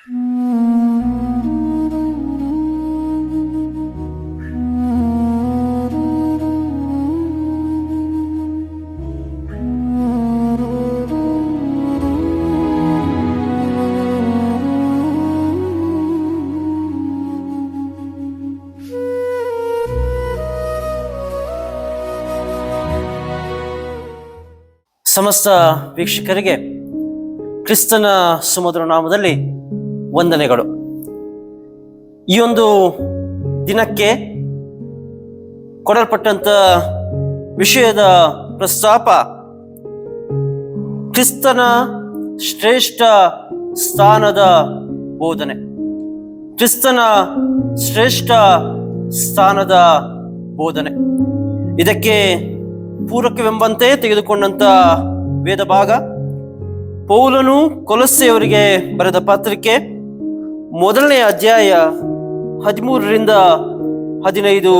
ಸಮಸ್ತ ವೀಕ್ಷಕರಿಗೆ ಕ್ರಿಸ್ತನ ಸುಮಧುರ ನಾಮದಲ್ಲಿ ವಂದನೆಗಳು. ಈ ಒಂದು ದಿನಕ್ಕೆ ಕೊಡಲ್ಪಟ್ಟಂತ ವಿಷಯದ ಪ್ರಸ್ತಾಪ ಕ್ರಿಸ್ತನ ಶ್ರೇಷ್ಠ ಸ್ಥಾನದ ಬೋಧನೆ. ಕ್ರಿಸ್ತನ ಶ್ರೇಷ್ಠ ಸ್ಥಾನದ ಬೋಧನೆ ಇದಕ್ಕೆ ಪೂರಕವೆಂಬಂತೆ ತೆಗೆದುಕೊಂಡಂತ ವೇದ ಭಾಗ ಪೌಲನು ಕೊಲೊಸ್ಸೆಯವರಿಗೆ ಬರೆದ ಪತ್ರಿಕೆ 1ನೇ ಅಧ್ಯಾಯ 13ರಿಂದ 15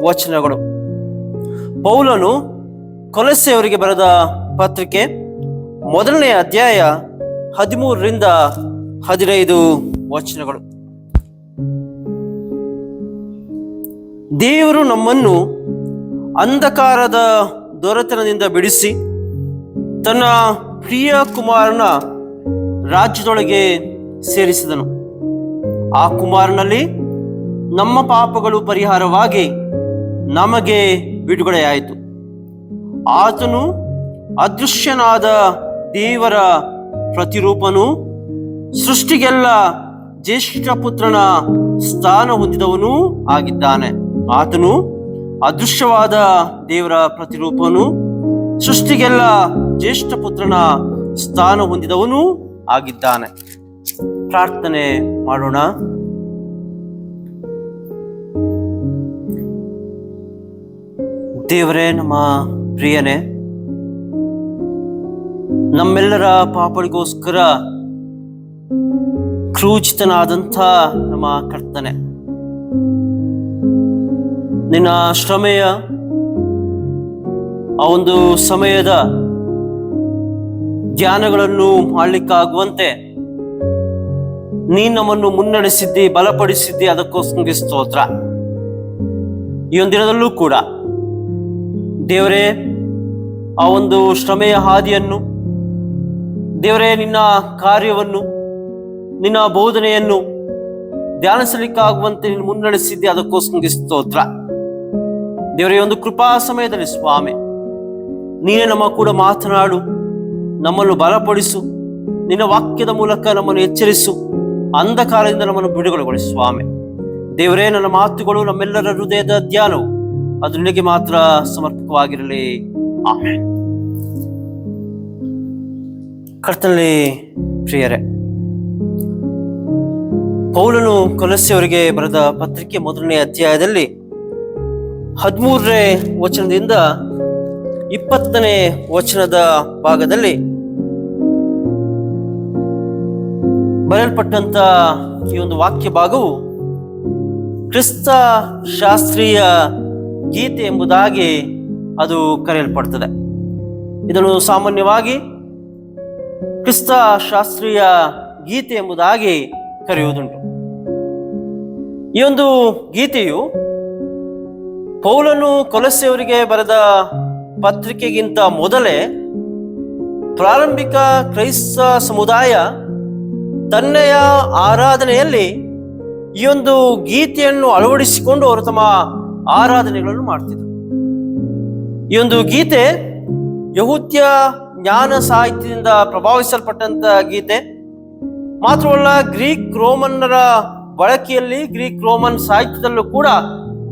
ವಚನಗಳು. ಪೌಲನು ಕೊಲೊಸ್ಸೆಯವರಿಗೆ ಬರೆದ ಪತ್ರಿಕೆ 1ನೇ ಅಧ್ಯಾಯ 13ರಿಂದ 15 ವಚನಗಳು. ದೇವರು ನಮ್ಮನ್ನು ಅಂಧಕಾರದ ದೊರೆತನದಿಂದ ಬಿಡಿಸಿ ತನ್ನ ಪ್ರಿಯ ಕುಮಾರನ ರಾಜ್ಯದೊಳಗೆ ಸೇರಿಸಿದನು. ಆ ಕುಮಾರನಲ್ಲಿ ನಮ್ಮ ಪಾಪಗಳು ಪರಿಹಾರವಾಗಿ ನಮಗೆ ಬಿಡುಗಡೆಯಾಯಿತು. ಆತನು ಅದೃಶ್ಯನಾದ ದೇವರ ಪ್ರತಿರೂಪನು, ಸೃಷ್ಟಿಗೆಲ್ಲ ಜ್ಯೇಷ್ಠ ಪುತ್ರನ ಸ್ಥಾನ ಹೊಂದಿದವನೂ ಆಗಿದ್ದಾನೆ. ಆತನು ಅದೃಶ್ಯವಾದ ದೇವರ ಪ್ರತಿರೂಪನು, ಸೃಷ್ಟಿಗೆಲ್ಲ ಜ್ಯೇಷ್ಠ ಪುತ್ರನ ಸ್ಥಾನ ಹೊಂದಿದವನು ಆಗಿದ್ದಾನೆ. ಪ್ರಾರ್ಥನೆ ಮಾಡೋಣ. ದೇವರೇ, ನಮ್ಮ ಪ್ರಿಯನೇ, ನಮ್ಮೆಲ್ಲರ ಪಾಪಗಳಿಗೋಸ್ಕರ ಕ್ರೂಚಿತನಾದಂಥ ನಮ್ಮ ಕರ್ತನೆ, ನಿನ್ನ ಶ್ರಮೆಯ ಆ ಒಂದು ಸಮಯದ ಧ್ಯಾನಗಳನ್ನು ಮಾಡಲಿಕ್ಕಾಗುವಂತೆ ನೀನು ನಮ್ಮನ್ನು ಮುನ್ನಡೆಸಿದ್ದಿ, ಬಲಪಡಿಸಿದ್ದಿ. ಅದಕ್ಕೋಸ್ಕರ ಸ್ತೋತ್ರ. ಈ ಒಂದು ದಿನದಲ್ಲೂ ಕೂಡ ದೇವರೇ, ಆ ಒಂದು ಶ್ರಮೆಯ ಹಾದಿಯನ್ನು, ದೇವರೇ, ನಿನ್ನ ಕಾರ್ಯವನ್ನು, ನಿನ್ನ ಬೋಧನೆಯನ್ನು ಧ್ಯಾನಿಸಲಿಕ್ಕಾಗುವಂತೆ ನೀನು ಮುನ್ನಡೆಸಿದ್ದಿ. ಅದಕ್ಕೋಸ್ಕರ ಸ್ತೋತ್ರ. ದೇವರೇ, ಒಂದು ಕೃಪಾ ಸಮಯದಲ್ಲಿ ಸ್ವಾಮಿ ನೀನೇ ನಮ್ಮ ಕೂಡ ಮಾತನಾಡು, ನಮ್ಮನ್ನು ಬಲಪಡಿಸು, ನಿನ್ನ ವಾಕ್ಯದ ಮೂಲಕ ನಮ್ಮನ್ನು ಎಚ್ಚರಿಸು, ಅಂಧಕಾರದಿಂದ ನಮ್ಮನ್ನು ಬಿಡುಗಡೆಗೊಳಿಸು ಸ್ವಾಮಿ. ದೇವರೇ, ನನ್ನ ಮಾತುಗಳು, ನಮ್ಮೆಲ್ಲರ ಹೃದಯದ ಧ್ಯಾನವು ಅದು ನಿನಗೆ ಮಾತ್ರ ಸಮರ್ಪಕವಾಗಿರಲಿ. ಆಮೆನ್. ಕರ್ತನಲ್ಲಿ ಪ್ರಿಯರೇ, ಪೌಲನು ಕೊಲೊಸ್ಸೆಯವರಿಗೆ ಬರೆದ ಪತ್ರಿಕೆ 1ನೇ ಅಧ್ಯಾಯದಲ್ಲಿ 13ನೇ ವಚನದಿಂದ 20ನೇ ವಚನದ ಭಾಗದಲ್ಲಿ ಬರೆಯಲ್ಪಟ್ಟಂತ ಈ ಒಂದು ವಾಕ್ಯ ಭಾಗವು ಕ್ರಿಸ್ತ ಶಾಸ್ತ್ರೀಯ ಗೀತೆ ಎಂಬುದಾಗಿ ಅದು ಕರೆಯಲ್ಪಡ್ತದೆ. ಇದನ್ನು ಸಾಮಾನ್ಯವಾಗಿ ಕ್ರಿಸ್ತ ಶಾಸ್ತ್ರೀಯ ಗೀತೆ ಎಂಬುದಾಗಿ ಕರೆಯುವುದುಂಟು. ಈ ಒಂದು ಗೀತೆಯು ಪೌಲನು ಕೊಲೊಸ್ಸೆಯವರಿಗೆ ಬರೆದ ಪತ್ರಿಕೆಗಿಂತ ಮೊದಲೇ ಪ್ರಾರಂಭಿಕ ಕ್ರೈಸ್ತ ಸಮುದಾಯ ತನ್ನೆಯ ಆರಾಧನೆಯಲ್ಲಿ ಈ ಒಂದು ಗೀತೆಯನ್ನು ಅಳವಡಿಸಿಕೊಂಡು ಅವರು ತಮ್ಮ ಆರಾಧನೆಗಳನ್ನು ಮಾಡ್ತಿದ್ರು. ಈ ಒಂದು ಗೀತೆ ಯಹೂದ್ಯ ಜ್ಞಾನ ಸಾಹಿತ್ಯದಿಂದ ಪ್ರಭಾವಿಸಲ್ಪಟ್ಟಂತ ಗೀತೆ ಮಾತ್ರವಲ್ಲ, ಗ್ರೀಕ್ ರೋಮನ್ನರ ಬಳಕೆಯಲ್ಲಿ, ಗ್ರೀಕ್ ರೋಮನ್ ಸಾಹಿತ್ಯದಲ್ಲೂ ಕೂಡ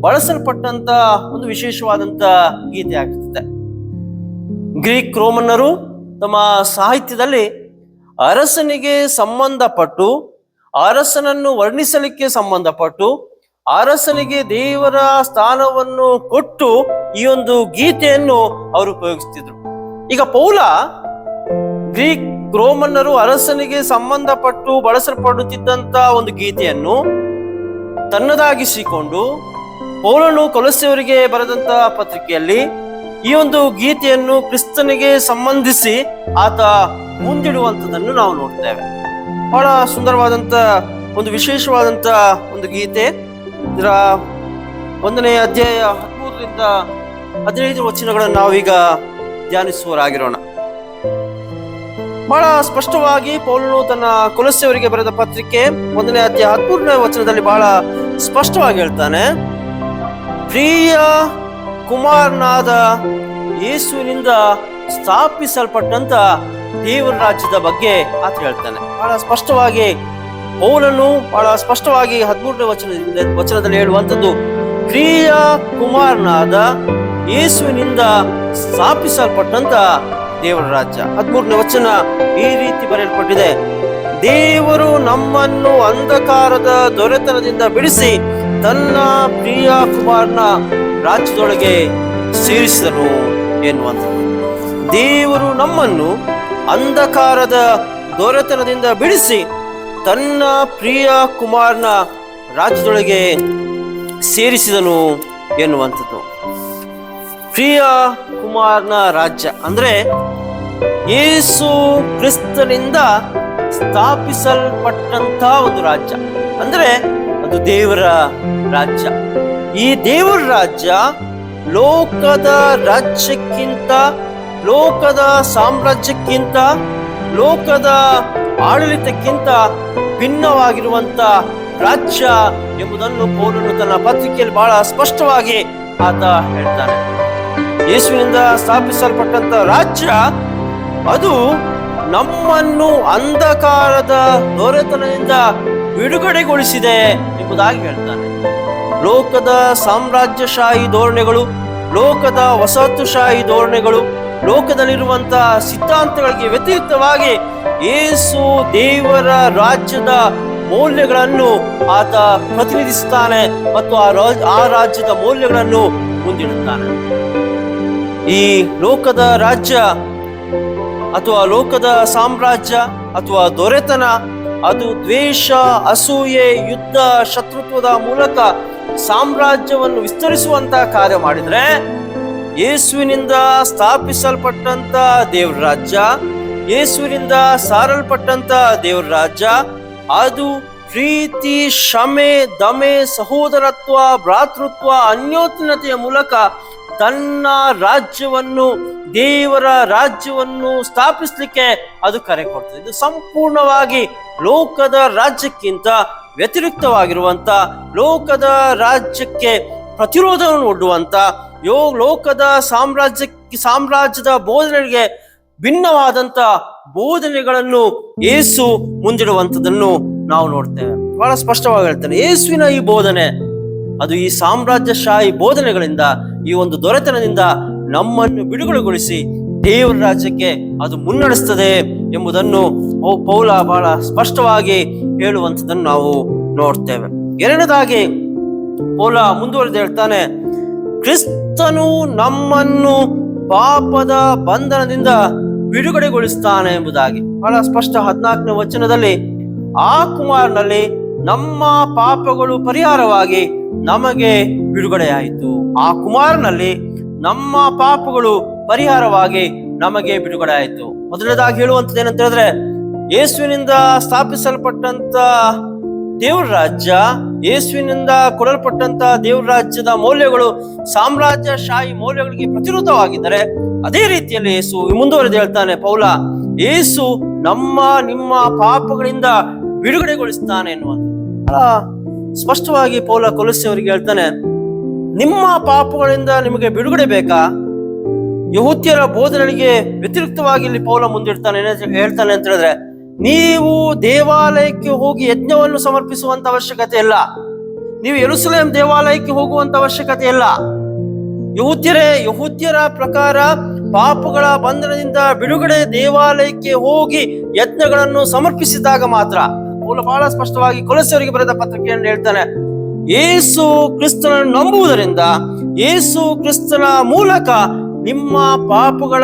ಬಳಸಲ್ಪಟ್ಟಂತ ಒಂದು ವಿಶೇಷವಾದಂತ ಗೀತೆ ಆಗ್ತದೆ. ಗ್ರೀಕ್ ರೋಮನ್ನರು ತಮ್ಮ ಸಾಹಿತ್ಯದಲ್ಲಿ ಅರಸನಿಗೆ ಸಂಬಂಧಪಟ್ಟು, ಅರಸನನ್ನು ವರ್ಣಿಸಲಿಕ್ಕೆ ಸಂಬಂಧಪಟ್ಟು, ಅರಸನಿಗೆ ದೇವರ ಸ್ಥಾನವನ್ನು ಕೊಟ್ಟು ಈ ಒಂದು ಗೀತೆಯನ್ನು ಅವರು ಉಪಯೋಗಿಸ್ತಿದ್ರು. ಈಗ ಪೌಲ ಗ್ರೀಕ್ ರೋಮನ್ನರು ಅರಸನಿಗೆ ಸಂಬಂಧಪಟ್ಟು ಬಳಸಲ್ಪಡುತ್ತಿದ್ದಂತ ಒಂದು ಗೀತೆಯನ್ನು ತನ್ನದಾಗಿಸಿಕೊಂಡು ಪೌಲನು ಕೊಲೊಸ್ಸೆಯವರಿಗೆ ಬರೆದಂತ ಪತ್ರಿಕೆಯಲ್ಲಿ ಈ ಒಂದು ಗೀತೆಯನ್ನು ಕ್ರಿಸ್ತನಿಗೆ ಸಂಬಂಧಿಸಿ ಆತ ಮುಂದಿಡುವಂಥದ್ದನ್ನು ನಾವು ನೋಡ್ತೇವೆ. ಬಹಳ ಸುಂದರವಾದಂತ ಒಂದು ವಿಶೇಷವಾದಂತ ಒಂದು ಗೀತೆ. ಇದರ 1ನೇ ಅಧ್ಯಾಯ 13ರಿಂದ 15 ವಚನಗಳನ್ನು ನಾವೀಗ ಧ್ಯಾನಿಸುವರಾಗಿರೋಣ. ಬಹಳ ಸ್ಪಷ್ಟವಾಗಿ ಪೌಲನು ತನ್ನ ಕೊಲೊಸ್ಸೆಯವರಿಗೆ ಬರೆದ ಪತ್ರಿಕೆ 1ನೇ ಅಧ್ಯಾಯ 13ನೇ ವಚನದಲ್ಲಿ ಬಹಳ ಸ್ಪಷ್ಟವಾಗಿ ಹೇಳ್ತಾನೆ, ಪ್ರಿಯ ಕುಮಾರನಾದ ಯೇಸುವಿನಿಂದ ಸ್ಥಾಪಿಸಲ್ಪಟ್ಟಂತ ದೇವರ ರಾಜ್ಯದ ಬಗ್ಗೆ ಆತ ಹೇಳ್ತಾನೆ. ಬಹಳ ಸ್ಪಷ್ಟವಾಗಿ ಪೌಲನು ಬಹಳ ಸ್ಪಷ್ಟವಾಗಿ 13ನೇ ವಚನದಲ್ಲಿ ಹೇಳುವಂಥದ್ದು, ಪ್ರಿಯ ಕುಮಾರನಾದ ಯೇಸುವಿನಿಂದ ಸ್ಥಾಪಿಸಲ್ಪಟ್ಟಂತ ದೇವರ ರಾಜ್ಯ. 13ನೇ ವಚನ ಈ ರೀತಿ ಬರೆಯಲ್ಪಟ್ಟಿದೆ, ದೇವರು ನಮ್ಮನ್ನು ಅಂಧಕಾರದ ದೊರೆತನದಿಂದ ಬಿಡಿಸಿ ತನ್ನ ಪ್ರಿಯ ಕುಮಾರನ ರಾಜ್ಯದೊಳಗೆ ಸೇರಿಸಿದನು ಎನ್ನುವಂಥದ್ದು. ದೇವರು ನಮ್ಮನ್ನು ಅಂಧಕಾರದ ದೊರೆತನದಿಂದ ಬಿಡಿಸಿ ತನ್ನ ಪ್ರಿಯ ಕುಮಾರನ ರಾಜ್ಯದೊಳಗೆ ಸೇರಿಸಿದನು ಎನ್ನುವಂಥದ್ದು. ಪ್ರಿಯ ಕುಮಾರನ ರಾಜ್ಯ ಅಂದ್ರೆ ಯೇಸು ಕ್ರಿಸ್ತನಿಂದ ಸ್ಥಾಪಿಸಲ್ಪಟ್ಟಂತ ಒಂದು ರಾಜ್ಯ, ಅಂದ್ರೆ ಅದು ದೇವರ ರಾಜ್ಯ. ಈ ದೇವರ ರಾಜ್ಯ ಲೋಕದ ರಾಜ್ಯಕ್ಕಿಂತ, ಲೋಕದ ಸಾಮ್ರಾಜ್ಯಕ್ಕಿಂತ, ಲೋಕದ ಆಡಳಿತಕ್ಕಿಂತ ಭಿನ್ನವಾಗಿರುವಂತ ರಾಜ್ಯ ಎಂಬುದನ್ನು ಪೌಲನು ತನ್ನ ಪತ್ರಿಕೆಯಲ್ಲಿ ಬಹಳ ಸ್ಪಷ್ಟವಾಗಿ ಆತ ಹೇಳ್ತಾನೆ. ಯೇಸುವಿನಿಂದ ಸ್ಥಾಪಿಸಲ್ಪಟ್ಟಂತ ರಾಜ್ಯ ಅದು ನಮ್ಮನ್ನು ಅಂಧಕಾರದ ದೊರೆತನದಿಂದ ಬಿಡುಗಡೆಗೊಳಿಸಿದೆ ಎಂಬುದಾಗಿ ಹೇಳ್ತಾನೆ. ಲೋಕದ ಸಾಮ್ರಾಜ್ಯಶಾಹಿ ಧೋರಣೆಗಳು, ಲೋಕದ ವಸಾಹತುಶಾಹಿ ಧೋರಣೆಗಳು, ಲೋಕದಲ್ಲಿರುವಂತಹ ಸಿದ್ಧಾಂತಗಳಿಗೆ ವ್ಯತಿರಿಕ್ತವಾಗಿ ಯೇಸು ದೇವರ ರಾಜ್ಯದ ಮೌಲ್ಯಗಳನ್ನು ಆತ ಪ್ರತಿನಿಧಿಸುತ್ತಾನೆ ಮತ್ತು ಆ ರಾಜ್ಯದ ಮೌಲ್ಯಗಳನ್ನು ಮುಂದಿಡುತ್ತಾನೆ. ಈ ಲೋಕದ ರಾಜ್ಯ ಅಥವಾ ಲೋಕದ ಸಾಮ್ರಾಜ್ಯ ಅಥವಾ ದೊರೆತನ ಅದು ದ್ವೇಷ, ಅಸೂಯೆ, ಯುದ್ಧ, ಶತ್ರುತ್ವದ ಮೂಲಕ ಸಾಮ್ರಾಜ್ಯವನ್ನು ವಿಸ್ತರಿಸುವಂತಹ ಕಾರ್ಯ ಮಾಡಿದ್ರೆ, ಯೇಸುವಿನಿಂದ ಸ್ಥಾಪಿಸಲ್ಪಟ್ಟಂತ ದೇವರ ರಾಜ್ಯ, ಯೇಸುವಿನಿಂದ ಸಾರಲ್ಪಟ್ಟಂತ ದೇವರ ರಾಜ್ಯ ಅದು ಪ್ರೀತಿ, ಕ್ಷಮೆ, ದಮೆ, ಸಹೋದರತ್ವ, ಭ್ರಾತೃತ್ವ, ಅನ್ಯೋನ್ಯತೆಯ ಮೂಲಕ ತನ್ನ ರಾಜ್ಯವನ್ನು, ದೇವರ ರಾಜ್ಯವನ್ನು ಸ್ಥಾಪಿಸಲಿಕ್ಕೆ ಅದು ಕರೆ ಕೊಡ್ತದೆ. ಇದು ಸಂಪೂರ್ಣವಾಗಿ ಲೋಕದ ರಾಜ್ಯಕ್ಕಿಂತ ವ್ಯತಿರಿಕ್ತವಾಗಿರುವಂತ, ಲೋಕದ ರಾಜ್ಯಕ್ಕೆ ಪ್ರತಿರೋಧವನ್ನು ಒಡ್ಡುವಂತ, ಲೋಕದ ಸಾಮ್ರಾಜ್ಯದ ಬೋಧನೆಗೆ ಭಿನ್ನವಾದಂತ ಬೋಧನೆಗಳನ್ನು ಯೇಸು ಮುಂದಿಡುವಂಥದ್ದನ್ನು ನಾವು ನೋಡ್ತೇವೆ. ಬಹಳ ಸ್ಪಷ್ಟವಾಗಿ ಹೇಳ್ತಾನೆ, ಯೇಸುವಿನ ಈ ಬೋಧನೆ ಅದು ಈ ಸಾಮ್ರಾಜ್ಯಶಾಹಿ ಬೋಧನೆಗಳಿಂದ, ಈ ಒಂದು ದೊರೆತನದಿಂದ ನಮ್ಮನ್ನು ಬಿಡುಗಡೆಗೊಳಿಸಿ ದೇವರ ರಾಜ್ಯಕ್ಕೆ ಅದು ಮುನ್ನಡೆಸ್ತದೆ ಎಂಬುದನ್ನು ಪೌಲ ಬಹಳ ಸ್ಪಷ್ಟವಾಗಿ ಹೇಳುವಂಥದ್ದನ್ನು ನಾವು ನೋಡ್ತೇವೆ. ಎರಡನೇದಾಗಿ ಪೌಲ ಮುಂದುವರೆದು ಹೇಳ್ತಾನೆ, ಕ್ರಿಸ್ತನು ನಮ್ಮನ್ನು ಪಾಪದ ಬಂಧನದಿಂದ ಬಿಡುಗಡೆಗೊಳಿಸ್ತಾನೆ ಎಂಬುದಾಗಿ. ಬಹಳ ಸ್ಪಷ್ಟ 14ನೇ ವಚನದಲ್ಲಿ, ಆ ಕುಮಾರನಲ್ಲಿ ನಮ್ಮ ಪಾಪಗಳು ಪರಿಹಾರವಾಗಿ ನಮಗೆ ಬಿಡುಗಡೆಯಾಯಿತು. ಆ ಕುಮಾರನಲ್ಲಿ ನಮ್ಮ ಪಾಪಗಳು ಪರಿಹಾರವಾಗಿ ನಮಗೆ ಬಿಡುಗಡೆ ಆಯಿತು. ಮೊದಲನೇದಾಗಿ ಹೇಳುವಂಥದ್ದು ಏನಂತ ಹೇಳಿದ್ರೆ, ಯೇಸುವಿನಿಂದ ಸ್ಥಾಪಿಸಲ್ಪಟ್ಟಂತ ದೇವ್ರ ರಾಜ್ಯ, ಯೇಸುವಿನಿಂದ ಕೊಡಲ್ಪಟ್ಟಂತ ದೇವ್ರ ರಾಜ್ಯದ ಮೌಲ್ಯಗಳು ಸಾಮ್ರಾಜ್ಯಶಾಹಿ ಮೌಲ್ಯಗಳಿಗೆ ಪ್ರತಿರೋಧವಾಗಿದ್ದರೆ, ಅದೇ ರೀತಿಯಲ್ಲಿ ಯೇಸು ಮುಂದುವರೆದು ಹೇಳ್ತಾನೆ ಪೌಲ, ಯೇಸು ನಿಮ್ಮ ಪಾಪಗಳಿಂದ ಬಿಡುಗಡೆಗೊಳಿಸ್ತಾನೆ ಎನ್ನುವಂಥದ್ದು. ಸ್ಪಷ್ಟವಾಗಿ ಪೌಲ ಕೊಲೊಸ್ಸೆಯವರಿಗೆ ಹೇಳ್ತಾನೆ, ನಿಮ್ಮ ಪಾಪಗಳಿಂದ ನಿಮಗೆ ಬಿಡುಗಡೆ ಬೇಕಾ? ಯಹೂದ್ಯರ ಬೋಧನೆಗಳಿಗೆ ವ್ಯತಿರಿಕ್ತವಾಗಿ ಇಲ್ಲಿ ಪೌಲ ಮುಂದಿಡ್ತಾನೆ ಹೇಳ್ತಾನೆ ಅಂತ ಹೇಳಿದ್ರೆ, ನೀವು ದೇವಾಲಯಕ್ಕೆ ಹೋಗಿ ಯಜ್ಞವನ್ನು ಸಮರ್ಪಿಸುವಂತ ಅವಶ್ಯಕತೆ ಇಲ್ಲ. ನೀವು ಯೆರೂಸಲೇಮ್ ದೇವಾಲಯಕ್ಕೆ ಹೋಗುವಂತ ಅವಶ್ಯಕತೆ ಇಲ್ಲ. ಯಹೂದ್ಯರ ಪ್ರಕಾರ ಪಾಪಗಳ ಬಂಧನದಿಂದ ಬಿಡುಗಡೆ ದೇವಾಲಯಕ್ಕೆ ಹೋಗಿ ಯಜ್ಞಗಳನ್ನು ಸಮರ್ಪಿಸಿದಾಗ ಮಾತ್ರ. ಪೌಲ ಬಹಳ ಸ್ಪಷ್ಟವಾಗಿ ಕೊಲೊಸ್ಸೆಯವರಿಗೆ ಬರೆದ ಪತ್ರಿಕೆಯನ್ನು ಹೇಳ್ತಾನೆ, ಯೇಸು ಕ್ರಿಸ್ತನನ್ನು ನಂಬುವುದರಿಂದ, ಯೇಸು ಕ್ರಿಸ್ತನ ಮೂಲಕ ನಿಮ್ಮ ಪಾಪಗಳ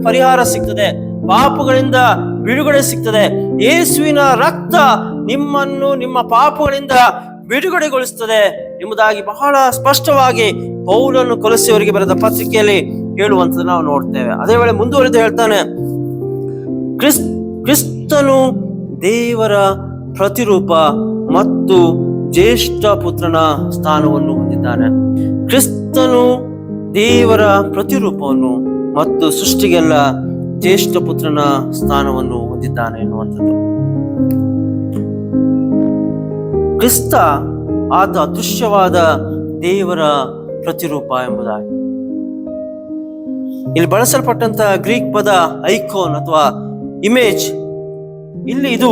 ಪರಿಹಾರ ಸಿಗ್ತದೆ, ಪಾಪಗಳಿಂದ ಬಿಡುಗಡೆ ಸಿಗ್ತದೆ. ಯೇಸುವಿನ ರಕ್ತ ನಿಮ್ಮನ್ನು ನಿಮ್ಮ ಪಾಪಗಳಿಂದ ಬಿಡುಗಡೆಗೊಳಿಸ್ತದೆ ಎಂಬುದಾಗಿ ಬಹಳ ಸ್ಪಷ್ಟವಾಗಿ ಪೌಲನು ಕೊಲೊಸ್ಸೆಯವರಿಗೆ ಬರೆದ ಪತ್ರಿಕೆಯಲ್ಲಿ ಹೇಳುವಂಥದ್ದು ನಾವು ನೋಡ್ತೇವೆ. ಅದೇ ವೇಳೆ ಮುಂದುವರೆದು ಹೇಳ್ತಾನೆ, ಕ್ರಿಸ್ತನು ದೇವರ ಪ್ರತಿರೂಪ ಮತ್ತು ಜ್ಯೇಷ್ಠ ಪುತ್ರನ ಸ್ಥಾನವನ್ನು ಹೊಂದಿದ್ದಾನೆ. ಕ್ರಿಸ್ತನು ದೇವರ ಪ್ರತಿರೂಪವನ್ನು ಮತ್ತು ಸೃಷ್ಟಿಗೆಲ್ಲ ಜ್ಯೇಷ್ಠ ಪುತ್ರನ ಸ್ಥಾನವನ್ನು ಹೊಂದಿದ್ದಾನೆ ಎನ್ನುವಂಥದ್ದು. ಕ್ರಿಸ್ತ ಆತ ಅದೃಶ್ಯವಾದ ದೇವರ ಪ್ರತಿರೂಪ ಎಂಬುದಾಗಿ. ಇಲ್ಲಿ ಬಳಸಲ್ಪಟ್ಟಂತ ಗ್ರೀಕ್ ಪದ ಐಕೋನ್ ಅಥವಾ ಇಮೇಜ್, ಇಲ್ಲಿ ಇದು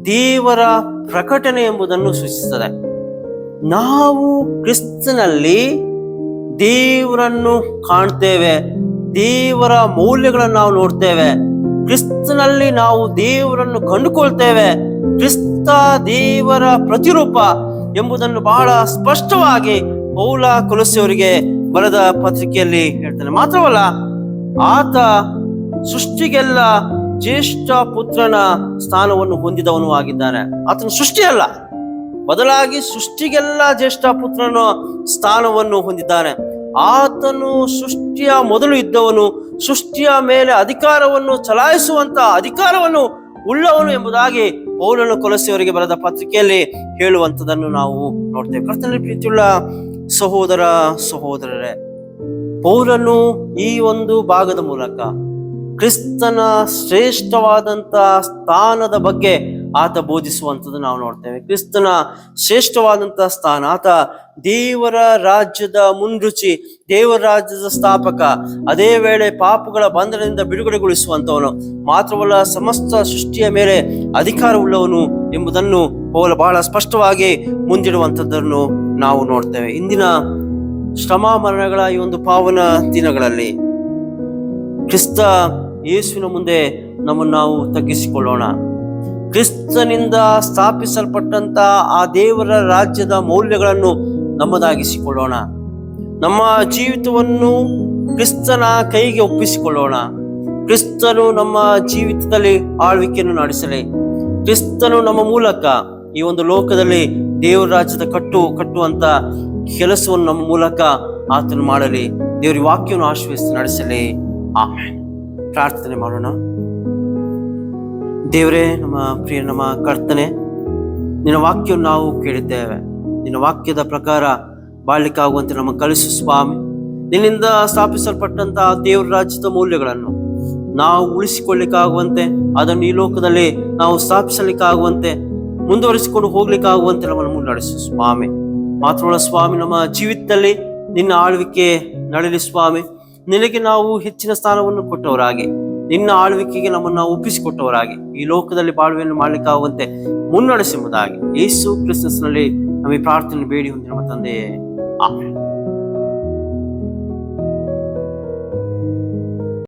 ದೇವರ ಪ್ರಕಟಣೆ ಎಂಬುದನ್ನು ಸೂಚಿಸುತ್ತದೆ. ನಾವು ಕ್ರಿಸ್ತನಲ್ಲಿ ದೇವರನ್ನು ಕಾಣ್ತೇವೆ, ದೇವರ ಮೌಲ್ಯಗಳನ್ನು ನಾವು ನೋಡ್ತೇವೆ, ಕ್ರಿಸ್ತನಲ್ಲಿ ನಾವು ದೇವರನ್ನು ಕಂಡುಕೊಳ್ತೇವೆ. ಕ್ರಿಸ್ತ ದೇವರ ಪ್ರತಿರೂಪ ಎಂಬುದನ್ನು ಬಹಳ ಸ್ಪಷ್ಟವಾಗಿ ಪೌಲ ಕೊಲೊಸ್ಸೆಯವರಿಗೆ ಬರೆದ ಪತ್ರಿಕೆಯಲ್ಲಿ ಹೇಳ್ತಾನೆ. ಮಾತ್ರವಲ್ಲ, ಆತ ಸೃಷ್ಟಿಗೆಲ್ಲ ಜ್ಯೇಷ್ಠ ಪುತ್ರನ ಸ್ಥಾನವನ್ನು ಹೊಂದಿದವನು ಆಗಿದ್ದಾನೆ. ಆತನು ಸೃಷ್ಟಿಯಲ್ಲ, ಬದಲಾಗಿ ಸೃಷ್ಟಿಗೆಲ್ಲ ಜ್ಯೇಷ್ಠ ಪುತ್ರನ ಸ್ಥಾನವನ್ನು ಹೊಂದಿದ್ದಾನೆ. ಆತನು ಸೃಷ್ಟಿಯ ಮೊದಲು ಇದ್ದವನು, ಸೃಷ್ಟಿಯ ಮೇಲೆ ಅಧಿಕಾರವನ್ನು ಚಲಾಯಿಸುವಂತ ಅಧಿಕಾರವನ್ನು ಉಳ್ಳವನು ಎಂಬುದಾಗಿ ಪೌಲನು ಕೊಲೊಸ್ಸೆಯವರಿಗೆ ಬರೆದ ಪತ್ರಿಕೆಯಲ್ಲಿ ಹೇಳುವಂಥದ್ದನ್ನು ನಾವು ನೋಡ್ತೇವೆ. ಕರ್ತನಲ್ಲಿ ಪ್ರೀತಿಯುಳ್ಳ ಸಹೋದರ ಸಹೋದರರೇ, ಪೌಲನು ಈ ಒಂದು ಭಾಗದ ಮೂಲಕ ಕ್ರಿಸ್ತನ ಶ್ರೇಷ್ಠವಾದಂತ ಸ್ಥಾನದ ಬಗ್ಗೆ ಆತ ಬೋಧಿಸುವಂಥದ್ದು ನಾವು ನೋಡ್ತೇವೆ. ಕ್ರಿಸ್ತನ ಶ್ರೇಷ್ಠವಾದಂತ ಸ್ಥಾನ, ಆತ ದೇವರ ರಾಜ್ಯದ ಮುಂರುಚಿ, ದೇವರ ರಾಜ್ಯದ ಸ್ಥಾಪಕ, ಅದೇ ವೇಳೆ ಪಾಪಗಳ ಬಂಧನದಿಂದ ಬಿಡುಗಡೆಗೊಳಿಸುವಂತವನು, ಮಾತ್ರವಲ್ಲ ಸಮಸ್ತ ಸೃಷ್ಟಿಯ ಮೇಲೆ ಅಧಿಕಾರವುಳ್ಳವನು ಎಂಬುದನ್ನು ಪೌಲ ಬಹಳ ಸ್ಪಷ್ಟವಾಗಿ ಮುಂದಿಡುವಂಥದ್ದನ್ನು ನಾವು ನೋಡ್ತೇವೆ. ಇಂದಿನ ಶ್ರಮ ಮರಣಗಳ ಈ ಒಂದು ಪಾವನ ದಿನಗಳಲ್ಲಿ ಕ್ರಿಸ್ತ ಯೇಸುವಿನ ಮುಂದೆ ನಮ್ಮನ್ನು ನಾವು ತಗ್ಗಿಸಿಕೊಳ್ಳೋಣ. ಕ್ರಿಸ್ತನಿಂದ ಸ್ಥಾಪಿಸಲ್ಪಟ್ಟಂತ ಆ ದೇವರ ರಾಜ್ಯದ ಮೌಲ್ಯಗಳನ್ನು ನಮ್ಮದಾಗಿಸಿಕೊಳ್ಳೋಣ. ನಮ್ಮ ಜೀವಿತವನ್ನು ಕ್ರಿಸ್ತನ ಕೈಗೆ ಒಪ್ಪಿಸಿಕೊಳ್ಳೋಣ. ಕ್ರಿಸ್ತನು ನಮ್ಮ ಜೀವಿತದಲ್ಲಿ ಆಳ್ವಿಕೆಯನ್ನು ನಡೆಸಲಿ. ಕ್ರಿಸ್ತನು ನಮ್ಮ ಮೂಲಕ ಈ ಒಂದು ಲೋಕದಲ್ಲಿ ದೇವರ ರಾಜ್ಯದ ಕಟ್ಟುವಂತ ಕೆಲಸವನ್ನು ನಮ್ಮ ಮೂಲಕ ಆತನು ಮಾಡಲಿ. ದೇವರ ವಾಕ್ಯವನ್ನು ಆಶೀರ್ವದಿಸಿ ನಡೆಸಲಿ. ಆಮೆನ್. ಪ್ರಾರ್ಥನೆ ಮಾಡೋಣ. ದೇವರೇ, ನಮ್ಮ ಕರ್ತನೆ, ನಿನ್ನ ವಾಕ್ಯವನ್ನು ನಾವು ಕೇಳಿದ್ದೇವೆ. ನಿನ್ನ ವಾಕ್ಯದ ಪ್ರಕಾರ ಬಾಳ್ಲಿಕ್ಕಾಗುವಂತೆ ನಮ್ಮ ಕಲಿಸು ಸ್ವಾಮಿ. ನಿನ್ನಿಂದ ಸ್ಥಾಪಿಸಲ್ಪಟ್ಟಂತಹ ದೇವರ ರಾಜ್ಯದ ಮೌಲ್ಯಗಳನ್ನು ನಾವು ಉಳಿಸಿಕೊಳ್ಳಿಕ್ಕಾಗುವಂತೆ, ಅದನ್ನು ಈ ಲೋಕದಲ್ಲಿ ನಾವು ಸ್ಥಾಪಿಸಲಿಕ್ಕಾಗುವಂತೆ, ಮುಂದುವರಿಸಿಕೊಂಡು ಹೋಗ್ಲಿಕ್ಕಾಗುವಂತೆ ನಮ್ಮನ್ನು ಮುನ್ನಡೆಸು ಸ್ವಾಮಿ. ಮಾತ್ರವಲ್ಲ ಸ್ವಾಮಿ, ನಮ್ಮ ಜೀವಿತದಲ್ಲಿ ನಿನ್ನ ಆಳ್ವಿಕೆ ನಡೆಯಲಿ ಸ್ವಾಮಿ. ನಿನಗೆ ನಾವು ಹೆಚ್ಚಿನ ಸ್ಥಾನವನ್ನು ಕೊಟ್ಟವರಾಗಿ, ನಿನ್ನ ಆಳ್ವಿಕೆಗೆ ನಮ್ಮನ್ನು ನಾವು ಒಪ್ಪಿಸಿಕೊಟ್ಟವರಾಗಿ ಈ ಲೋಕದಲ್ಲಿ ಬಾಳ್ವೆಯನ್ನು ಮಾಡ್ಲಿಕ್ಕಾಗುವಂತೆ ಮುನ್ನಡೆಸುವುದಾಗಿ ಯೇಸು ಕ್ರಿಸ್ತನಲ್ಲಿ ನಮಗೆ ಪ್ರಾರ್ಥನೆ ಬೇಡಿ ಹೊಂದಿರುವ ತಂದೆಯೇ, ಆಮೆನ್.